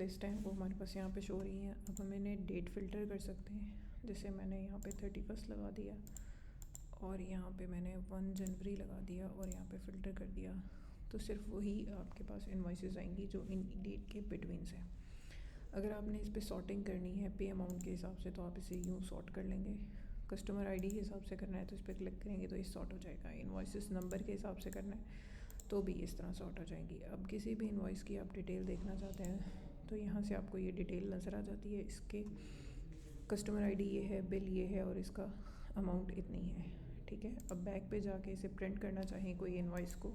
List हैं वो हमारे पास यहाँ पे शो हो रही हैं। अब हम इन्हें डेट फ़िल्टर कर सकते हैं, जैसे मैंने यहाँ पे 31 लगा दिया और यहाँ पे मैंने 1 जनवरी लगा दिया और यहाँ पे फ़िल्टर कर दिया। तो सिर्फ वही आपके पास इनवॉइसेस आएंगी जो इन डेट के बिटवीन से। अगर आपने इस पर सॉर्टिंग करनी है पे अमाउंट के हिसाब से तो आप इसे यूँ सॉर्ट कर लेंगे। कस्टमर आईडी के हिसाब से करना है तो इस पर क्लिक करेंगे तो ये सॉर्ट हो जाएगा। इनवॉइसेस नंबर के हिसाब से करना है तो भी इस तरह सॉर्ट हो जाएंगी। अब किसी भी इनवॉइस की आप डिटेल देखना चाहते हैं तो यहाँ से आपको ये डिटेल नज़र आ जाती है। इसके कस्टमर आईडी ये है, बिल ये है और इसका अमाउंट इतनी है, ठीक है। अब बैक पे जाके इसे प्रिंट करना चाहें कोई इनवॉइस को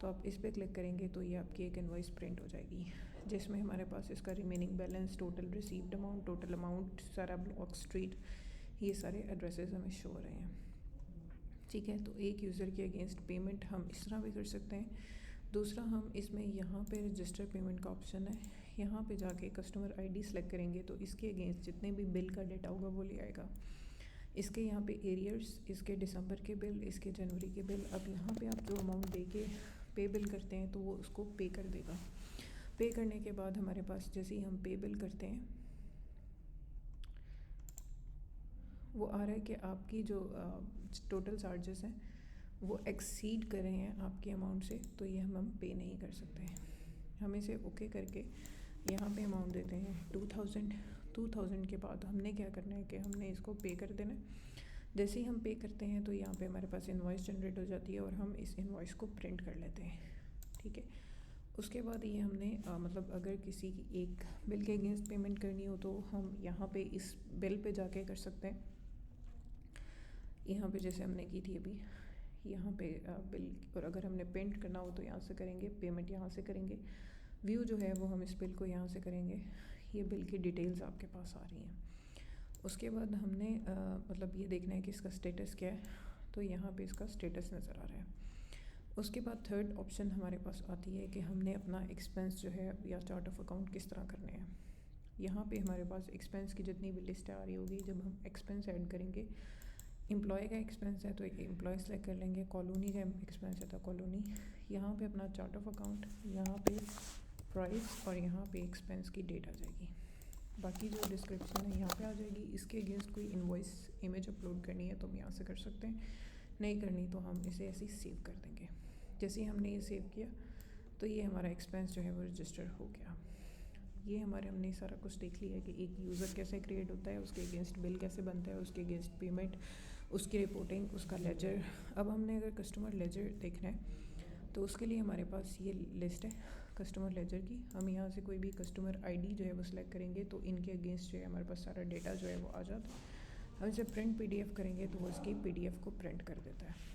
तो आप इस पर क्लिक करेंगे तो ये आपकी एक इनवॉइस प्रिंट हो जाएगी, जिसमें हमारे पास इसका remaining balance, total received amount, total amount, सारा ब्लॉक स्ट्रीट, ये सारे एड्रेसेस हमें शो हो रहे हैं, ठीक है। तो एक यूज़र के अगेंस्ट पेमेंट हम इस तरह भी कर सकते हैं। दूसरा, हम इसमें यहाँ पे रजिस्टर पेमेंट का ऑप्शन है, यहाँ पे जाके कस्टमर आईडी सेलेक्ट करेंगे तो इसके अगेंस्ट जितने भी बिल का डेटा होगा वो ले आएगा। इसके यहाँ पे एरियर्स, इसके दिसंबर के बिल, इसके जनवरी के बिल। अब यहाँ पे आप जो अमाउंट दे के पे बिल करते हैं तो वो उसको पे कर देगा। पे करने के बाद हमारे पास जैसे ही हम पे बिल करते हैं वो आ रहा है कि आपकी जो टोटल चार्जेस हैं वो एक्सीड कर रहे हैं आपके अमाउंट से, तो ये हम पे नहीं कर सकते हैं। हम इसे ओके करके यहाँ पे अमाउंट देते हैं 2000 के बाद हमने क्या करना है कि हमने इसको पे कर देना है। जैसे ही हम पे करते हैं तो यहाँ पे हमारे पास इनवॉइस जनरेट हो जाती है और हम इस इनवॉइस को प्रिंट कर लेते हैं, ठीक है। उसके बाद ये हमने मतलब अगर किसी की एक बिल के अगेंस्ट पेमेंट करनी हो तो हम यहाँ पे इस बिल पे जाके कर सकते हैं। यहाँ पे जैसे हमने की थी अभी, यहाँ पे बिल, और अगर हमने पेंट करना हो तो यहाँ से करेंगे, पेमेंट यहाँ से करेंगे, व्यू जो है वो हम इस बिल को यहाँ से करेंगे। ये बिल की डिटेल्स आपके पास आ रही हैं। उसके बाद हमने मतलब ये देखना है कि इसका स्टेटस क्या है, तो यहाँ पे इसका स्टेटस नज़र आ रहा है। उसके बाद थर्ड ऑप्शन हमारे पास आती है कि हमने अपना एक्सपेंस जो है या चार्ट ऑफ अकाउंट किस तरह करने हैं। यहाँ पे हमारे पास एक्सपेंस की जितनी भी लिस्ट आ रही होगी, जब हम एक्सपेंस ऐड करेंगे, एम्प्लॉय का एक्सपेंस है तो एक एम्प्लॉय सेलेक्ट कर लेंगे, कॉलोनी का एक्सपेंस है तो कॉलोनी, यहाँ पे अपना चार्ट ऑफ अकाउंट, यहाँ पे प्राइस और यहाँ पे एक्सपेंस की डेट आ जाएगी। बाकी जो डिस्क्रिप्शन है यहाँ पे आ जाएगी। इसके अगेंस्ट कोई इनवॉइस इमेज अपलोड करनी है तो हम यहाँ से कर सकते हैं, नहीं करनी तो हम इसे ऐसे ही सेव कर देंगे। जैसे ही हमने ये सेव किया तो ये हमारा एक्सपेंस जो है वो रजिस्टर हो गया। ये हमने सारा कुछ देख लिया है कि एक यूज़र कैसे क्रिएट होता है, उसके अगेंस्ट बिल कैसे बनता है, उसके अगेंस्ट पेमेंट, उसकी रिपोर्टिंग, उसका लेजर। अब हमने अगर कस्टमर लेजर देखना है तो उसके लिए हमारे पास ये लिस्ट है कस्टमर लेजर की। हम यहाँ से कोई भी कस्टमर आईडी जो है वो सिलेक्ट करेंगे तो इनके अगेंस्ट जो है हमारे पास सारा डेटा जो है वो आ जाता है। हम इसे प्रिंट PDF करेंगे तो वो उसकी PDF को प्रिंट कर देता है।